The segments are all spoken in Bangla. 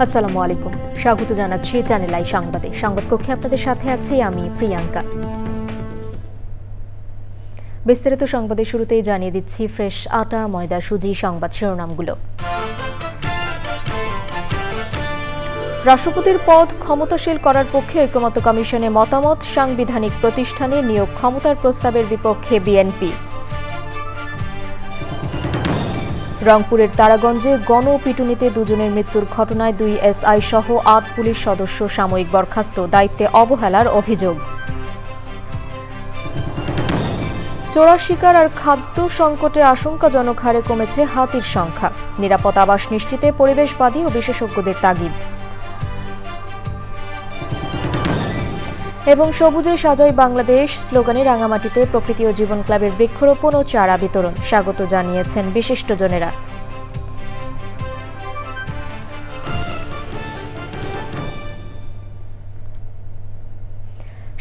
আসসালামু আলাইকুম, স্বাগত জানাচ্ছি চ্যানেল আই সংবাদে। সংবাদ কক্ষে আপনাদের সাথে আছি আমি প্রিয়াঙ্কা। বিস্তারিত সংবাদের শুরুতেই জানিয়ে দিচ্ছি ফ্রেশ আটা, ময়দা, সুজি সংবাদ শিরোনামগুলো। রাষ্ট্রপতির পদ ক্ষমতাশীল করার পক্ষে ঐকমত্য কমিশনে মতামত, সাংবিধানিক প্রতিষ্ঠানে নিয়োগ ক্ষমতার প্রস্তাবের বিপক্ষে বিএনপি। রংপুরের তারাগঞ্জে গণপিটুনিতে দুজনের মৃত্যুর ঘটনায় 2 এসআই সহ 8 পুলিশ সদস্য সাময়িক বরখাস্ত, দায়িত্বে অবহেলার অভিযোগ। চোরা শিকার আর খাদ্য সংকটে আশঙ্কাজনক হারে কমেছে হাতির সংখ্যা, নিরাপদ আবাস নিশ্চিতে পরিবেশবাদী ও বিশেষজ্ঞদের তাগিদ। এবং সবুজে সাজাই বাংলাদেশ স্লোগানে রাঙামাটিতে প্রকৃতি ও জীবন ক্লাবের বৃক্ষরোপণ ও চারা বিতরণ, স্বাগত জানিয়েছেন বিশিষ্টজনেরা।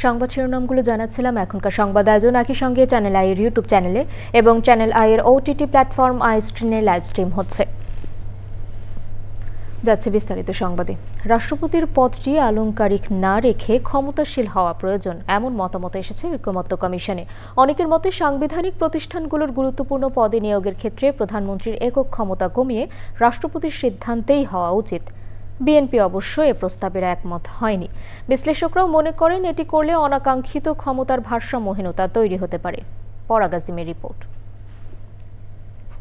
সংবাদ শিরোনামগুলো জানাচ্ছিলাম। এখনকার সংবাদ আয়োজন একই সঙ্গে চ্যানেল আই এর ইউটিউব চ্যানেলে এবং চ্যানেল আই এর ওটিটি প্ল্যাটফর্ম আই স্ক্রিনে লাইভ স্ট্রিম হচ্ছে। যাচ্ছে বিস্তারিত সংবাদে। রাষ্ট্রপতির পদটি আলংকারিক না রেখে ক্ষমতাশীল হওয়া প্রয়োজন, এমন মতামত এসেছে ঐকমত্য কমিশনে। অনেকের মতে সাংবিধানিক প্রতিষ্ঠানগুলোর গুরুত্বপূর্ণ পদে নিয়োগের ক্ষেত্রে প্রধানমন্ত্রীর একক ক্ষমতা কমিয়ে রাষ্ট্রপতির সিদ্ধান্তেই হওয়া উচিত। বিএনপি অবশ্য এ প্রস্তাবের একমত হয়নি। বিশ্লেষকরাও মনে করেন এটি করলে অনাকাঙ্ক্ষিত ক্ষমতার ভারসাম্যহীনতা তৈরি হতে পারে। পরাগ আজিমের রিপোর্ট।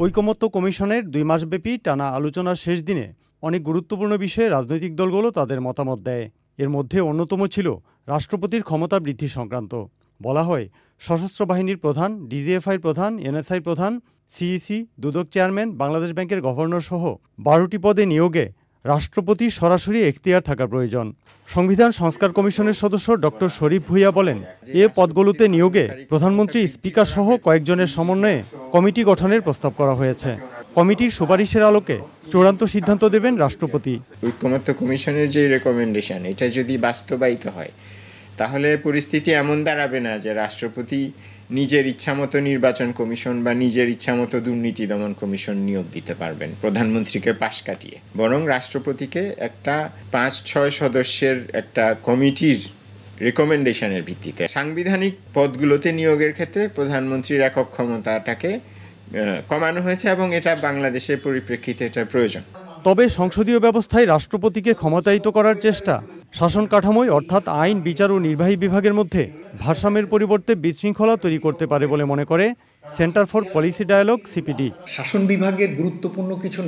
ঐকমত্য কমিশনের 2 মাসব্যাপী টানা আলোচনার শেষ দিনে অনেক গুরুত্বপূর্ণ বিষয়ে রাজনৈতিক দলগুলো তাদের মতামত দেয়। এর মধ্যে অন্যতম ছিল রাষ্ট্রপতির ক্ষমতা বৃদ্ধি সংক্রান্ত। বলা হয়, সশস্ত্র বাহিনীর প্রধান, ডিজিএফআই প্রধান, এনএসআই প্রধান, সিইসি, দুদক চেয়ারম্যান, বাংলাদেশ ব্যাংকের গভর্নর সহ 12টি পদে নিয়োগে রাষ্ট্রপতির সরাসরি এখতিয়ার থাকা প্রয়োজন। সংবিধান সংস্কার কমিশনের সদস্য ডক্টর শরীফ ভূঁইয়া বলেন, এ পদগুলোতে নিয়োগে প্রধানমন্ত্রী, স্পিকার সহ কয়েকজনের সমন্বয়ে কমিটি গঠনের প্রস্তাব করা হয়েছে। কমিটির সুপারিশের আলোকে চূড়ান্ত সিদ্ধান্ত দেবেন রাষ্ট্রপতি। ঐকমত্য কমিশনের যে রেকমেন্ডেশন, এটা যদি বাস্তবায়িত হয় তাহলে পরিস্থিতি এমন দাঁড়াবে না যে রাষ্ট্রপতি নিজের ইচ্ছামতো নির্বাচন কমিশন বা নিজের ইচ্ছামতো দুর্নীতি দমন কমিশন নিয়োগ দিতে পারবেন প্রধানমন্ত্রীকে পাশ কাটিয়ে, বরং রাষ্ট্রপতিকে একটা 5-6 সদস্যের একটা কমিটির রেকমেন্ডেশনের ভিত্তিতে সাংবিধানিক পদগুলোতে নিয়োগের ক্ষেত্রে প্রধানমন্ত্রীর একক ক্ষমতাটাকে কমানো হয়েছে এবং এটা বাংলাদেশের পরিপ্রেক্ষিতে এটা প্রয়োজন। তবে সংসদীয় ব্যবস্থায় রাষ্ট্রপতিকে ক্ষমতায়িত করার চেষ্টা শাসন কাঠামোয় অর্থাৎ আইন, বিচার ও নির্বাহী বিভাগের মধ্যে ভারসাম্যের পরিবর্তে বিশৃঙ্খলা তৈরি করতে পারে বলে মনে করে Centre for Policy Dialogue, CPD. শাসন বিভাগের গুরুত্বপূর্ণ কিছু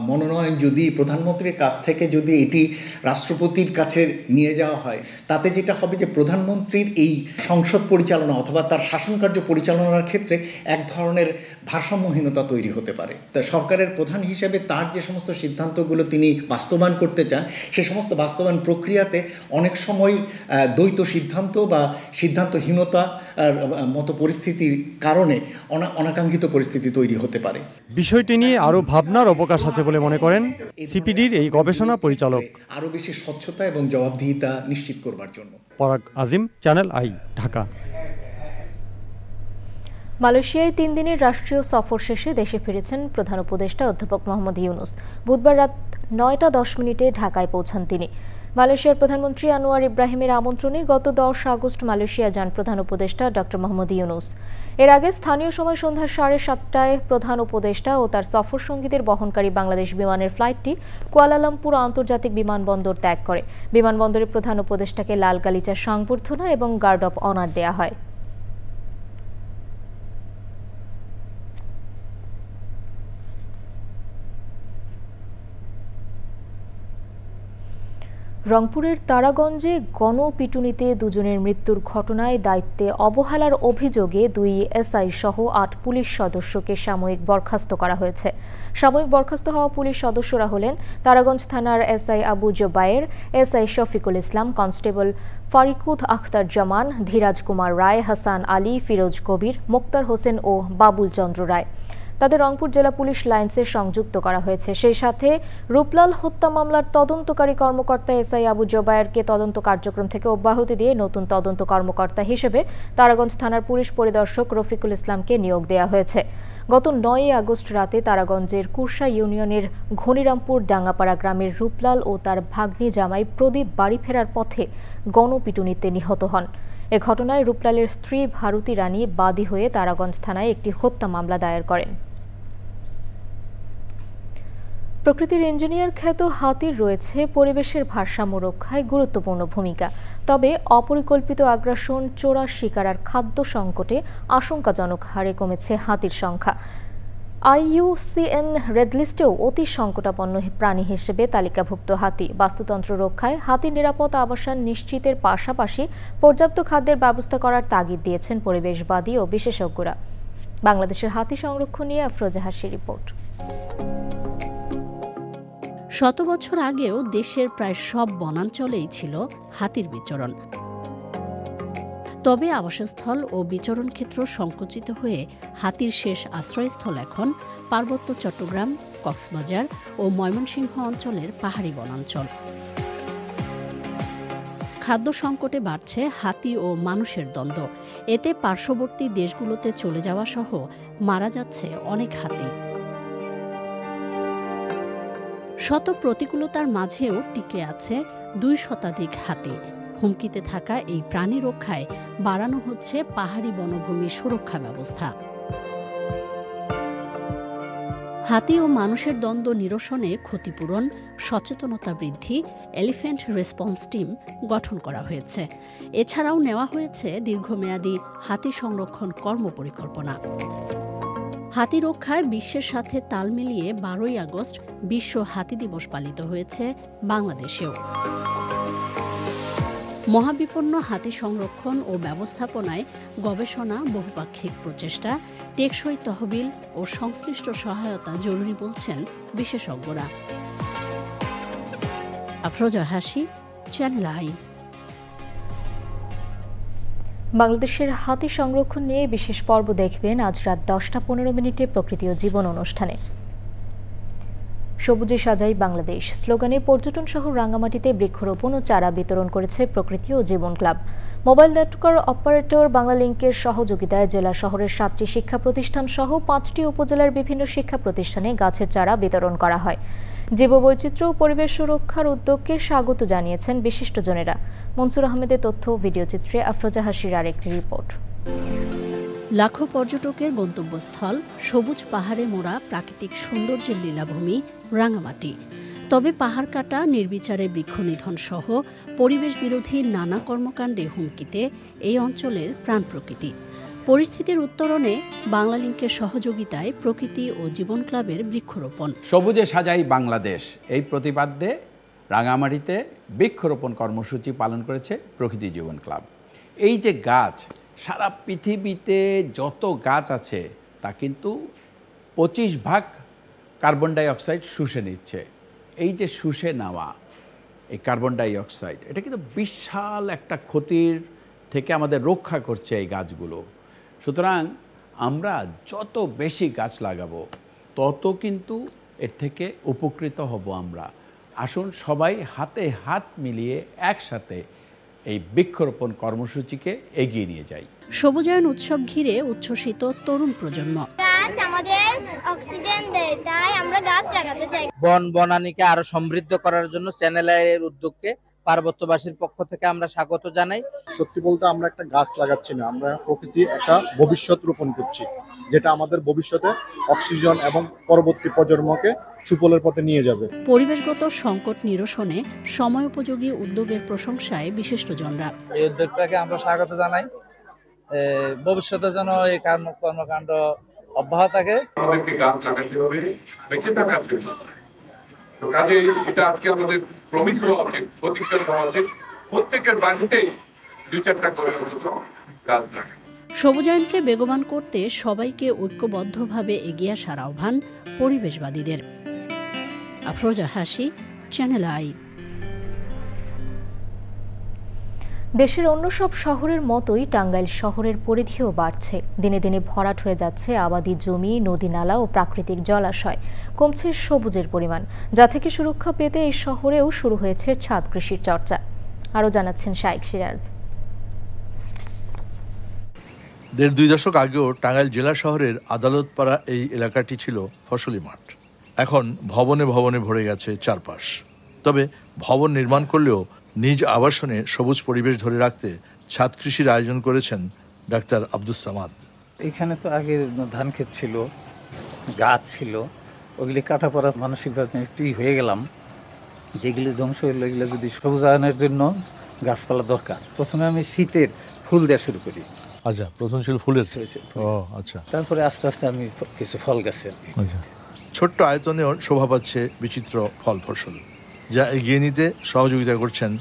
মনোনয়ন যদি প্রধানমন্ত্রীর কাছ থেকে যদি এটি রাষ্ট্রপতির কাছে নিয়ে যাওয়া হয়, তাতে যেটা হবে যে প্রধানমন্ত্রীর এই সংসদ পরিচালনা অথবা তার শাসন কার্য পরিচালনার ক্ষেত্রে এক ধরনের ভারসাম্যহীনতা তৈরি হতে পারে। তা সরকারের প্রধান হিসেবে তার যে সমস্ত সিদ্ধান্তগুলো তিনি বাস্তবায়ন করতে চান, সে সমস্ত বাস্তবায়ন প্রক্রিয়াতে অনেক সময় দ্বৈত সিদ্ধান্ত বা সিদ্ধান্তহীনতা মতো পরিস্থিতির কারণে অনাকাঙ্ক্ষিত পরিস্থিতি তৈরি হতে পারে। বিষয়টি নিয়ে আরও ভাবনার অবকাশ আছে বলে মনে করেন সিপিডির এই গবেষণা পরিচালক। আরও বেশি স্বচ্ছতা এবং জবাবদিহিতা নিশ্চিত করবার জন্য। পরাগ আজিম, চ্যানেল আই, ঢাকা। মালয়েশিয়ায় 3 দিনের রাষ্ট্রীয় সফর শেষে দেশে ফিরেছেন প্রধান উপদেষ্টা অধ্যাপক মোহাম্মদ ইউনূস। বুধবার রাত 9:10 ঢাকায় পৌঁছান তিনি। মালয়েশিয়ার প্রধানমন্ত্রী আনোয়ার ইব্রাহিমের আমন্ত্রণে গত 10 আগস্ট মালয়েশিয়া যান প্রধান উপদেষ্টা ডক্টর মোহাম্মদ ইউনূস। এর আগে স্থানীয় সময় সন্ধ্যা 7:30টায় প্রধান উপদেষ্টা ও তার সফর সঙ্গীদের বহনকারী বাংলাদেশ বিমানের ফ্লাইটটি কুয়ালালামপুর আন্তর্জাতিক বিমানবন্দর ত্যাগ করে। বিমানবন্দরে প্রধান উপদেষ্টাকে লাল গালিচার সংবর্ধনা এবং গার্ড অব অনার দেয়া হয়। রংপুরের তারাগঞ্জে গণপিটুনিতে দুজনের মৃত্যুর ঘটনায় দায়িত্বে অবহেলার অভিযোগে 2 এসআই সহ 8 পুলিশ সদস্যকে সাময়িক বরখাস্ত করা হয়েছে। সাময়িক বরখাস্ত হওয়া পুলিশ সদস্যরা হলেন তারাগঞ্জ থানার SI Abu Zobayer, SI Shafiqul Islam, constable ফারিকুদ Akhtar জামান, ধীরাজ কুমার রায়, হাসান আলী, ফিরোজ কবির, মোক্তার হোসেন ও বাবুল চন্দ্র রায়। তাদের রংপুর জেলা পুলিশ লাইন্সে সংযুক্ত করা হয়েছে। সেই সাথে রূপলাল হত্যা মামলার তদন্তকারী কর্মকর্তা এসআই আবু জোবায়েরকে তদন্ত কার্যক্রম থেকে অব্যাহতি দিয়ে নতুন তদন্ত কর্মকর্তা হিসেবে তারাগঞ্জ থানার পুলিশ পরিদর্শক রফিকুল ইসলামকে নিয়োগ দেওয়া হয়েছে। গত 9 আগস্ট রাতে তারাগঞ্জের কুরসা ইউনিয়নের ঘনিরামপুর ডাঙ্গাপাড়া গ্রামের রূপলাল ও তার ভাগ্নি জামাই প্রদীপ বাড়ি ফেরার পথে গণপিটুনিতে নিহত হন। এ ঘটনায় রূপলালের স্ত্রী ভারতী রানী বাদী হয়ে তারাগঞ্জ থানায় একটি হত্যা মামলা দায়ের করেন। প্রকৃতির ইঞ্জিনিয়ার খ্যাত হাতির রয়েছে পরিবেশের ভারসাম্য রক্ষায় গুরুত্বপূর্ণ ভূমিকা। তবে অপরিকল্পিত আগ্রাসন, চোরা শিকার আর খাদ্য সংকটে আশঙ্কাজনক হারে কমেছে হাতির সংখ্যা। IUCN রেড লিস্টেও অতি সংকটাপন্ন প্রাণী হিসেবে তালিকাভুক্ত হাতি। বাস্তুতন্ত্র রক্ষায় হাতির নিরাপদ আবাসন নিশ্চিতের পাশাপাশি পর্যাপ্ত খাদ্যের ব্যবস্থা করার তাগিদ দিয়েছেন পরিবেশবাদী ও বিশেষজ্ঞরা। বাংলাদেশের হাতি সংরক্ষণ নিয়ে আফরোজা হাসির রিপোর্ট। শত বছর আগেও দেশের প্রায় সব বনাঞ্চলেই ছিল হাতির বিচরণ। তবে আবাসস্থল ও বিচরণ ক্ষেত্র সংকুচিত হয়ে হাতির শেষ আশ্রয়স্থল এখন পার্বত্য চট্টগ্রাম, কক্সবাজার ও ময়মনসিংহ অঞ্চলের পাহাড়ি বনাঞ্চল। খাদ্য সংকটে বাড়ছে হাতি ও মানুষের দ্বন্দ্ব। এতে পার্শ্ববর্তী দেশগুলোতে চলে যাওয়া সহ মারা যাচ্ছে অনেক হাতি। শত প্রতিকূলতার মাঝেও টিকে আছে 2 শতাধিক হাতি। হুমকিতে থাকা এই প্রাণী রক্ষায় বাড়ানো হচ্ছে পাহাড়ি বনভূমি সুরক্ষা ব্যবস্থা। হাতি ও মানুষের দ্বন্দ্ব নিরসনে ক্ষতিপূরণ, সচেতনতা বৃদ্ধি, এলিফ্যান্ট রেসপন্স টিম গঠন করা হয়েছে। এছাড়াও নেওয়া হয়েছে দীর্ঘমেয়াদী হাতি সংরক্ষণ কর্মপরিকল্পনা। হাতি রক্ষায় বিশ্বের সাথে তাল মিলিয়ে 12 আগস্ট বিশ্ব হাতি দিবস পালিত হয়েছে বাংলাদেশেও। মহাবিপন্ন হাতি সংরক্ষণ ও ব্যবস্থাপনায় গবেষণা, বহুপাক্ষিক প্রচেষ্টা, টেকসই তহবিল ও সংশ্লিষ্ট সহায়তা জরুরি বলছেন বিশেষজ্ঞরা। আফরোজা হাসি, চ্যানেল আই। বাংলাদেশের হাতি সংরক্ষণ নিয়ে বিশেষ পর্ব দেখবেন আজ রাত 10:15 প্রকৃতি ও জীবন অনুষ্ঠানে। সবুজে সাজাই বাংলাদেশ স্লোগানে পর্যটন শহর রাঙ্গামাটিতে বৃক্ষরোপণ ও চারা বিতরণ করেছে প্রকৃতি ও জীবন ক্লাব। মোবাইল নেটওয়ার্ক অপারেটর বাংলালিংকের সহযোগিতায় জেলা শহরের 7টি শিক্ষা প্রতিষ্ঠান সহ 5টি উপজেলার বিভিন্ন শিক্ষা প্রতিষ্ঠানে গাছের চারা বিতরণ করা হয়। জীববৈচিত্র্য ও পরিবেশ সুরক্ষার উদ্যোগকে স্বাগত জানিয়েছেন বিশিষ্টজনেরা। মনসুর আহমেদের তথ্য, ভিডিওচিত্রে আফরোজা হাসির আরেকটি রিপোর্ট। লাখো পর্যটকের গন্তব্যস্থল, সবুজ পাহাড়ে মোড়া প্রাকৃতিক সৌন্দর্যের লীলাভূমি রাঙ্গামাটি। তবে পাহাড় কাটা, নির্বিচারে বৃক্ষনিধন সহ পরিবেশ বিরোধী নানা কর্মকাণ্ডে হুমকিতে এই অঞ্চলের প্রাণ প্রকৃতি। পরিস্থিতির উত্তরণে বাংলালিংকের সহযোগিতায় প্রকৃতি ও জীবন ক্লাবের বৃক্ষরোপণ। সবুজে সাজাই বাংলাদেশ এই প্রতিপাদ্যে রাঙ্গামাটিতে বৃক্ষরোপণ কর্মসূচি পালন করেছে প্রকৃতি জীবন ক্লাব। এই যে গাছ, সারা পৃথিবীতে যত গাছ আছে তা কিন্তু 25% কার্বন ডাই অক্সাইড শুষে নিচ্ছে। এই যে শুষে নেওয়া এই কার্বন ডাই অক্সাইড, এটা কিন্তু বিশাল একটা ক্ষতির থেকে আমাদের রক্ষা করছে এই গাছগুলো। সুতরাং আমরা যত বেশি গাছ লাগাবো তত কিন্তু এর থেকে উপকৃত হব আমরা। আসুন সবাই হাতে হাত মিলিয়ে একসাথে এই বৃক্ষরোপণ কর্মসূচিকে এগিয়ে নিয়ে যাই। সবুজায়ন উৎসব ঘিরে উচ্ছ্বসিত তরুণ প্রজন্ম। গাছ আমাদের অক্সিজেন দেয়, তাই আমরা গাছ লাগাতে চাই। বনানীকে আরো সমৃদ্ধ করার জন্য চ্যানেল আইয়ের উদ্যোগকে পার্বত্যবাসীর পক্ষ থেকে আমরা স্বাগত জানাই। সত্যি বলতে আমরা একটা গাছ লাগাচ্ছি না, আমরা প্রকৃতি একটা ভবিষ্যৎ রোপণ করছি, যেটা আমাদের ভবিষ্যতে অক্সিজেন এবং পরবর্তী প্রজন্মকে সুফলের পথে নিয়ে যাবে। পরিবেশগত সংকট নিরসনে সময়োপযোগী উদ্যোগের প্রশংসায় বিশিষ্টজনরা। এই উদ্যোগটাকে আমরা স্বাগত জানাই। ভবিষ্যতে যেন এই কর্মকাণ্ড অব্যাহত থাকে। আমাদেরকে গাছ লাগাতে হবে বেঁচে থাকার জন্য। তো কাজে এটা আজকে আমাদের প্রমিস হওয়া উচিত, প্রতিজ্ঞা হওয়া উচিত, প্রত্যেকের বাড়িতেই 2-4টা করে গাছ লাগানো। সবুজায়নকে বেগবান করতে সবাইকে ঐক্যবদ্ধভাবে এগিয়ে আসার আহ্বান পরিবেশবাদীদের। আফরোজা হাসি, চ্যানেল আই। দেশের অন্য সব শহরের মতোই টাঙ্গাইল শহরের পরিধিও বাড়ছে। দিনে দিনে ভরাট হয়ে যাচ্ছে আবাদি জমি, নদী নালা ও প্রাকৃতিক জলাশয়। কমছে সবুজের পরিমাণ, যা থেকে সুরক্ষা পেতে এই শহরেও শুরু হয়েছে ছাদ কৃষির চর্চা। আরও জানাচ্ছেন শাইখ সিরাজ। ১.৫-২ দশক আগেও টাঙ্গাইল জেলা শহরের আদালতপাড়া এই এলাকাটি ছিল ফসলি মাঠ। এখন ভবনে ভবনে ভরে গেছে চারপাশ। তবে ভবন নির্মাণ করলেও নিজ আবাসনে সবুজ পরিবেশ ধরে রাখতে ছাদ কৃষির আয়োজন করেছেন ডাক্তার আব্দুস সামাদ। এখানে তো আগে ধান ক্ষেত ছিল, গাছ ছিল, ওগুলি কাটা পড়া মানসিকভাবে একটু হয়ে গেলাম। যেগুলি ধ্বংস হইলো এগুলো যদি সবুজায়নের জন্য গাছপালা দরকার। প্রথমে আমি শীতের ফুল দেওয়া শুরু করি। আচ্ছা, প্রথম ছিল ফুলের। আচ্ছা, তারপরে আস্তে আস্তে আমি কিছু ফল গাছের। ছোট্ট আয়তনেও শোভা পাচ্ছে বিচিত্র ফল ফসল, যা এগিয়ে নিতে সহযোগিতা করছেন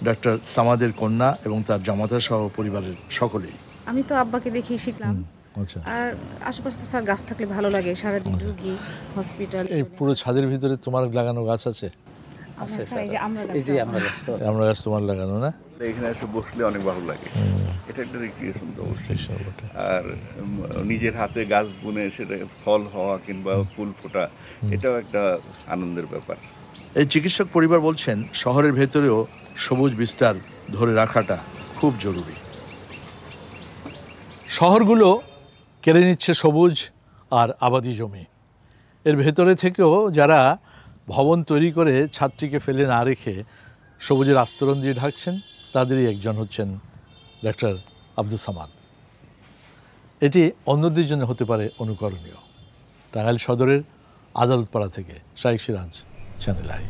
ডাক্তার সামাদের কন্যা এবং তার জামাতা সহ পরিবারের সকলেই। আমি তো আব্বাকে দেখেই শিখলাম। আর আশেপাশে তো গাছ থাকলে ভালো লাগে, সারাদিন রোগী, হসপিটাল। এই পুরো ছাদের ভিতরে তোমার লাগানো গাছ আছে? আমরা গাছ তোমার লাগানো না? এখানে এসে বসলে অনেক ভালো লাগে। এটা একটা রিক্রিয়েশন তো অবশ্যই। আর নিজের হাতে গাছ বুনে সেটা ফল হওয়া কিংবা ফুল ফোটা, এটাও একটা আনন্দের ব্যাপার। এই চিকিৎসক পরিবার বলছেন, শহরের ভেতরেও সবুজ বিস্তার ধরে রাখাটা খুব জরুরি। শহরগুলো কেড়ে নিচ্ছে সবুজ আর আবাদি জমি। এর ভেতরে থেকেও যারা ভবন তৈরি করে ছাদটিকে ফেলে না রেখে সবুজের আস্তরণ দিয়ে ঢাকছেন, তাদেরই একজন হচ্ছেন ডাক্তার আব্দুস সামাদ। এটি অন্যদের জন্য হতে পারে অনুকরণীয়। টাঙ্গাইল সদরের আদালতপাড়া থেকে শাইখ সিরাজ, চ্যানেল আই।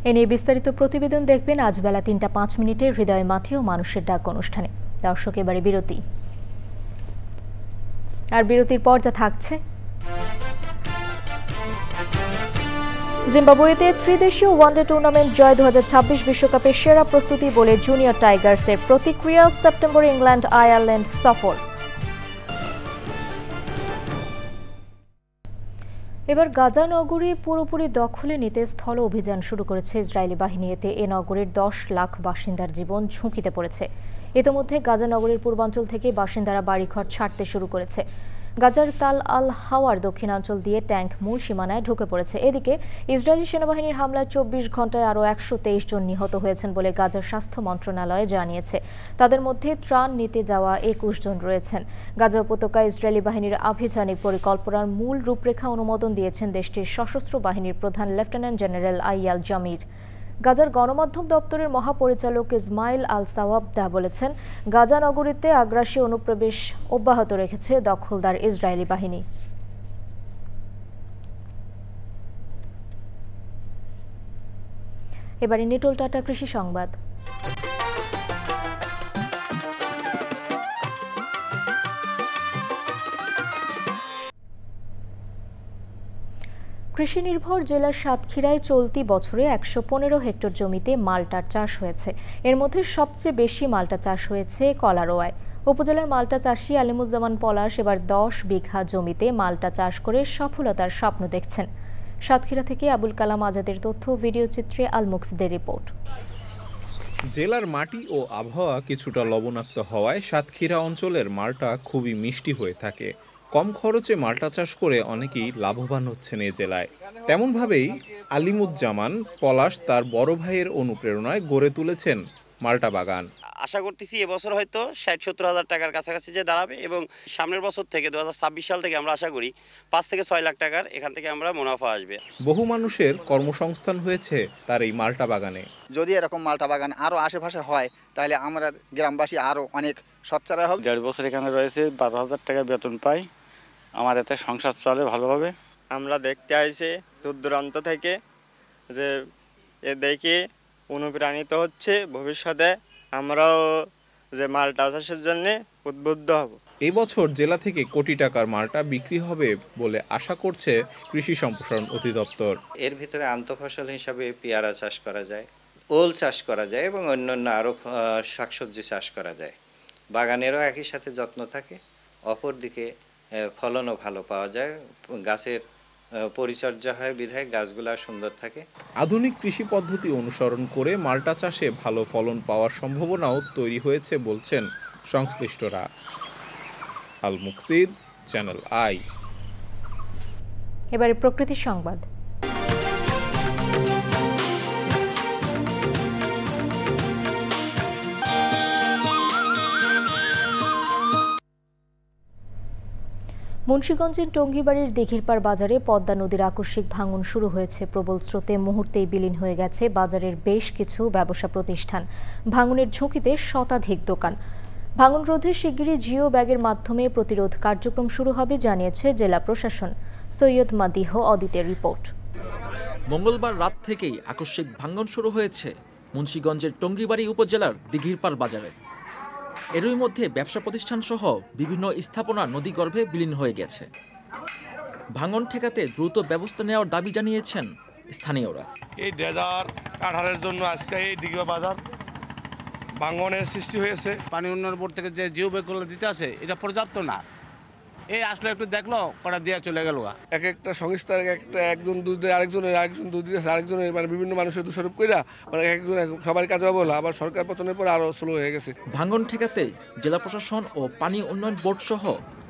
এ নিয়ে বিস্তারিত প্রতিবেদন দেখবেন আজ বেলা ৩টা ৫ হৃদয় মাটি ও মানুষের ডাক অনুষ্ঠানে। দর্শক, এবারে বিরতি। আর বিরতির পর যা থাকছে, জিম্বাবুয়েতে ত্রিদেশীয় ওয়ানডে টুর্নামেন্ট জয় ২০২৬ বিশ্বকাপের সেরা প্রস্তুতি বলে জুনিয়র টাইগার্সের প্রতিক্রিয়া। সেপ্টেম্বরে ইংল্যান্ড আয়ারল্যান্ড সফর। এবার গাজা নগরী পুরোপুরি দখলে নিতে স্থল অভিযান শুরু করেছে ইসরায়েলি বাহিনী। এতে এ নগরীর ১০ লাখ বাসিন্দার জীবন ঝুঁকিতে পড়েছে। ইতিমধ্যে গাজা নগরীর পূর্বাঞ্চল থেকে বাসিন্দারা বাড়িঘর ছাড়তে শুরু করেছে। গাজার তাল আল হাওয়ার দক্ষিণাঞ্চল দিয়ে ট্যাঙ্ক মূল সীমানায় ঢুকে পড়েছে। এদিকে ইসরায়েলি সেনাবাহিনীর হামলায় ২৪ ঘণ্টায় আরও ১২৩ জন নিহত হয়েছেন বলে গাজার স্বাস্থ্য মন্ত্রণালয় জানিয়েছে। তাদের মধ্যে ত্রাণ নিতে যাওয়া ২১ জন রয়েছেন। গাজা উপত্যকায় ইসরায়েলি বাহিনীর আভিযানিক পরিকল্পনার মূল রূপরেখা অনুমোদন দিয়েছেন দেশটির সশস্ত্র বাহিনীর প্রধান লেফটেন্যান্ট জেনারেল আইয়াল জামির। গাজার গণমাধ্যম দপ্তরের মহাপরিচালক ইসমাইল আল সাওয়াবদা বলেছেন, গাজা নগরীতে আগ্রাসী অনুপ্রবেশ অব্যাহত রেখেছে দখলদার ইসরায়েলি বাহিনী। এবারে নিটোল টাটা কৃষি সংবাদ। কৃষি নির্ভর জেলার সাতক্ষীরায় চলতি বছরে ১১৫ হেক্টর জমিতে মালটার চাষ হয়েছে। এর মধ্যে সবচেয়ে বেশি মালটা চাষ হয়েছে কলারোয়ায়। উপজেলার মালটা চাষী আলিমুজ্জামান পলাশ এবার ১০ বিঘা জমিতে মালটা চাষ করে সফলতার স্বপ্ন দেখছেন। সাতক্ষীরা থেকে আবুল কালাম আজাদের তথ্য, ভিডিও চিত্রে আল মুকসিদের রিপোর্ট। জেলার মাটি ও আবহাওয়া কিছুটা লবণাক্ত হওয়ায় সাতক্ষীরা অঞ্চলের মালটা খুবই মিষ্টি হয়ে থাকে। কম খরচে মালটা চাষ করে অনেকেই লাভবান হচ্ছেন এ জেলায়। তেমনভাবেই আলিমুজ্জামান পলাশ তার বড় ভাইয়ের অনুপ্রেরণায় গড়ে তুলেছেন মালটা বাগান। আশা করতেছি এবছর হয়তো ৬০-৭০ হাজার টাকার কাছাকাছি যে দাঁড়াবে এবং সামনের বছর থেকে ২০২৬ সাল থেকে আমরা আশা করি ৫ থেকে ৬ লাখ টাকার এখান থেকে আমরা মুনাফা আসবে। বহু মানুষের কর্মসংস্থান হয়েছে তার এই মালটা বাগানে। যদি এরকম মালটা বাগান আরও আশেপাশে হয় তাহলে আমরা গ্রামবাসী আরও অনেক সচ্ছল হবে। ১.৫ বছর এখানে রয়েছে, ১২,০০০ টাকা বেতন পাই। আমার এতে সংসার চলে ভালোভাবে। আমরা দেখতে আইছি দূর দূরান্ত থেকে, যে এ দেখে অনুপ্রাণিত হচ্ছে। ভবিষ্যতে আমরাও যে মালটা চাষের জন্য উদ্বুদ্ধ হব। এই বছর জেলা থেকে কোটি টাকার মালটা বিক্রি হবে বলে আশা করছে কৃষি সম্প্রসারণ অধিদপ্তর। এর ভিতরে আন্তঃফসল হিসাবে পেয়ারা চাষ করা যায়, ওল চাষ করা যায় এবং অন্যান্য আরও শাকসবজি চাষ করা যায়। বাগানেরও একই সাথে যত্ন থাকে, অপরদিকে ফলনও ভালো পাওয়া যায়, গাছের পরিচর্যা হয় বিধায় গাছগুলা সুন্দর থাকে। আধুনিক কৃষি পদ্ধতি অনুসরণ করে মাল্টা চাষে ভালো ফলন পাওয়ার সম্ভাবনাও তৈরি হয়েছে বলছেন সংশ্লিষ্টরা। আল মুকসিদ, চ্যানেল আই। এবারে প্রকৃতির সংবাদ। মুন্সিগঞ্জের টঙ্গীবাড়ির দিঘিরপাড় বাজারে পদ্মা নদীর আকস্মিক ভাঙন শুরু হয়েছে। প্রবল স্রোতে মুহূর্তেই বিলীন হয়ে গেছে বাজারের বেশ কিছু ব্যবসা প্রতিষ্ঠান। ভাঙনের ঝুঁকিতে শতাধিক দোকান। ভাঙন রোধে শিগগিরই জিও ব্যাগের মাধ্যমে প্রতিরোধ কার্যক্রম শুরু হবে জানিয়েছে জেলা প্রশাসন। সৈয়দ মাদিহ অদিতের রিপোর্ট। মঙ্গলবার রাত থেকেই আকস্মিক ভাঙন শুরু হয়েছে মুন্সিগঞ্জের টঙ্গীবাড়ি উপজেলার দিঘিরপাড় বাজারে। এরই মধ্যে ব্যবসা প্রতিষ্ঠান সহ বিভিন্ন স্থাপনা নদীগর্ভে বিলীন হয়ে গেছে। ভাঙন ঠেকাতে দ্রুত ব্যবস্থা নেওয়ার দাবি জানিয়েছেন স্থানীয়রা। এই ডেজার কাঠারের জন্য আজকে এই দিঘিরপাড় বাজার ভাঙনের সৃষ্টি হয়েছে। পানি উন্নয়ন বোর্ড থেকে যে জিও ব্যাগগুলো দিতে আছে এটা পর্যাপ্ত না। এই আসলে একটু দেখলো কটা দিয়ে চলে গেল। এক একটা সংস্থার একজন দুধ দেয়, আরেকজন দুধ দিতেছে, আরেকজনের মানে বিভিন্ন মানুষের দোষারোপ কইরা মানে একজন সবার কাজে বলা, আবার সরকার পতনের পর আরো স্লো হয়ে গেছে। ভাঙন ঠেকাতে জেলা প্রশাসন ও পানি উন্নয়ন বোর্ড সহ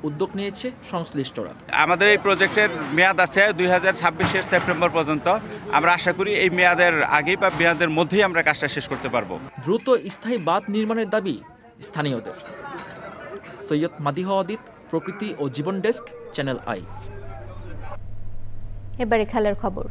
উদ্যোগ নিয়েছে সংশ্লিষ্টরা। আমাদের এই প্রজেক্টের মেয়াদ আছে 2026-এর সেপ্টেম্বর পর্যন্ত। আমরা আশা করি এই মেয়াদের আগেই বা মেয়াদের মধ্যেই আমরা কাজটা শেষ করতে পারবো। দ্রুত স্থায়ী বাঁধ নির্মাণের দাবি স্থানীয়দের। সৈয়দ মাদিহ অদিত, প্রকৃতি ও জীবন ডেস্ক, চ্যানেল আই। এবারে খেলার খবর।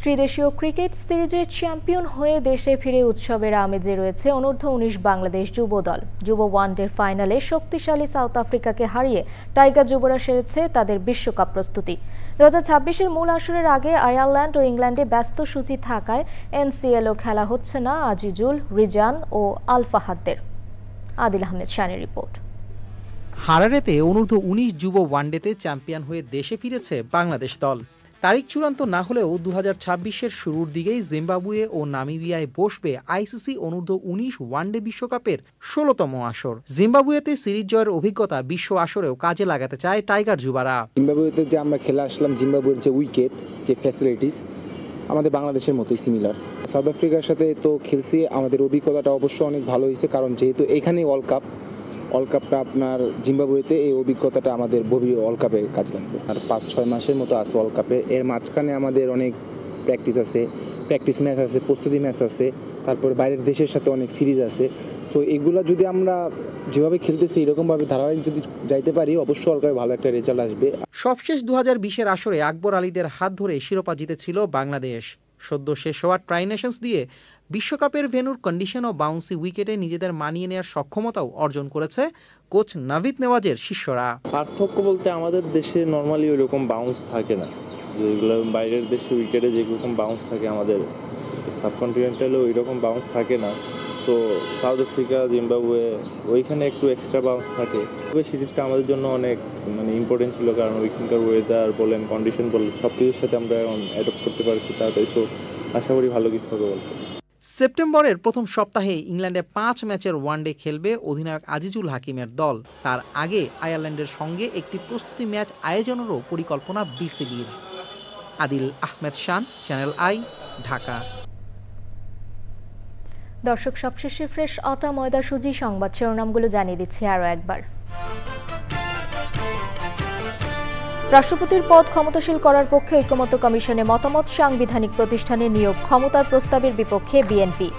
ত্রিদেশীয় ক্রিকেট সিরিজের চ্যাম্পিয়ন হয়ে দেশে ফিরে উৎসবের আমেজে রয়েছে অনূর্ধ্ব-19 বাংলাদেশ যুব দল। যুব ওয়ানডের ফাইনালে শক্তিশালী সাউথ আফ্রিকাকে হারিয়ে টাইগার যুবরা সেরেছে তাদের বিশ্বকাপ প্রস্তুতি। 2026-এর মূল আসরের আগে আয়ারল্যান্ড ও ইংল্যান্ডে ব্যস্ত সূচি থাকায় এনসিএলও খেলা হচ্ছে না আজিজুল, রিজান ও আল ফাহাদদের। আদিল আহমেদ শানের রিপোর্ট। হারারেতে অনূর্ধ্ব-19 যুব ওয়ানডেতে চ্যাম্পিয়ন হয়ে দেশে ফিরেছে বাংলাদেশ দল। তারিখ চূড়ান্ত না হলেও 2026-এর শুরুর দিকেই জিম্বাবুয়ে ও নামিবিয়ায় বসবে আইসিসি অনূর্ধ্ব-19 ওয়ানডে বিশ্বকাপের 16তম আসর। জিম্বাবুয়েতে সিরিজ জয়ের অভিজ্ঞতা বিশ্ব আসরেও কাজে লাগাতে চায় টাইগার যুবারা। জিম্বাবুয়েতে যে আমরা খেলে আসলাম, জিম্বাবুয়ের যে উইকেট, যে ফ্যাসিলিটিস আমাদের বাংলাদেশের মতোই সিমিলার। সাউথ আফ্রিকার সাথে তো খেলছি, আমাদের অভিজ্ঞতাটা অবশ্য অনেক ভালো হয়েছে, কারণ যেহেতু এখানেই ওয়ার্ল্ড কাপটা আপনার জিম্বাবুয়েতে, এই অভিজ্ঞতাটা আমাদের ওয়ার্ল্ড কাপে কাজ লাগবে। আর 5-6 মাসের মতো আছে ওয়ার্ল্ড কাপে। এর মাঝখানে আমাদের অনেক প্র্যাকটিস ম্যাচ আছে, প্রস্তুতি ম্যাচ আছে, তারপরে বাইরের দেশের সাথে অনেক সিরিজ আছে। সো এগুলো যদি আমরা যেভাবে খেলতেছি এরকমভাবে ধারাবাহিক যদি যাইতে পারি, অবশ্যই ওয়ার্ল্ড কাপে ভালো একটা রেজাল্ট আসবে। সবশেষ 2020-এর আসরে আকবর আলীদের হাত ধরে শিরোপা জিতেছিল বাংলাদেশ। সদ্য শেষ হওয়া ট্রাই নেশনস দিয়ে বিশ্বকাপের ভেন্যুর কন্ডিশন ও বাউন্সি উইকেটে নিজেদের মানিয়ে নেওয়ার সক্ষমতাও অর্জন করেছে কোচ নাভিদ নেওয়াজের শিষ্যরা। পার্থক্য বলতে আমাদের দেশে নর্মালি ওইরকম বাউন্স থাকে না, যেগুলো বাইরের দেশে উইকেটে যেরকম বাউন্স থাকে আমাদের সাবকন্টিনেন্টালেও ওইরকম বাউন্স থাকে না। সো সাউথ আফ্রিকা, জিম্বাবুয়ে ওইখানে একটু এক্সট্রা বাউন্স থাকে। তবে সিরিজটা আমাদের জন্য অনেক ইম্পর্টেন্ট ছিল, কারণ ওইখানকার ওয়েদার বলেন, কন্ডিশন বলেন, সব কিছুর সাথে আমরা এখন অ্যাডপ্ট করতে পারছি তাড়াতাড়ি। সো আশা করি ভালো কিছু হবে বলতে। সেপ্টেম্বরের প্রথম সপ্তাহে ইংল্যান্ডে 5 ম্যাচের ওয়ানডে খেলবে অধিনায়ক আজিজুল হাকিমের দল। তার আগে আয়ারল্যান্ডের সঙ্গে একটি প্রস্তুতি ম্যাচ আয়োজনেরও পরিকল্পনা বিসিবির। আদিল আহমেদ শান, চ্যানেল আই, ঢাকা। দর্শক, সবশেষে ফ্রেশ আটা ময়দা সুজি সংবাদ শিরোনামগুলো জানিয়ে দিচ্ছি আরও একবার। রাষ্ট্রপতির পদ ক্ষমতাশীল করার পক্ষে ঐকমত্য কমিশনে মতামত। সাংবিধানিক প্রতিষ্ঠানে নিয়োগ ক্ষমতার প্রস্তাবের বিপক্ষে বিএনপি।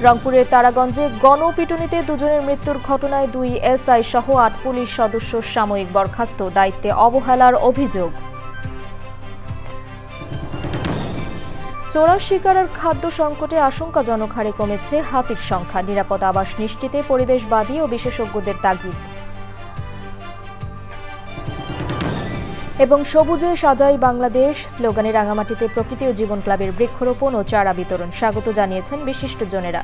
রংপুরের তারাগঞ্জে গণপিটুনিতে 2 জনের মৃত্যুর ঘটনায় 2 এসআই সহ 8 পুলিশ সদস্য সাময়িক বরখাস্ত, দায়িত্বে অবহেলার অভিযোগ। চোরা শিকার আর খাদ্য সংকটে আশঙ্কাজনক হারে কমেছে হাতির সংখ্যা। নিরাপদ আবাস নিশ্চিতে পরিবেশবাদী ও বিশেষজ্ঞদের তাগিদ। এবং সবুজে সাজাই বাংলাদেশ স্লোগানে রাঙামাটিতে প্রকৃতি ও জীবন ক্লাবের বৃক্ষরোপণ ও চারা বিতরণ। স্বাগত জানিয়েছেন বিশিষ্টজনেরা।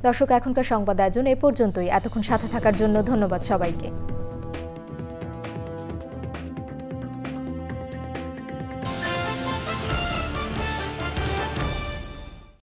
দর্শক, এখনকার সংবাদ আয়োজন এ পর্যন্তই। এতক্ষণ সাথে থাকার জন্য ধন্যবাদ সবাইকে।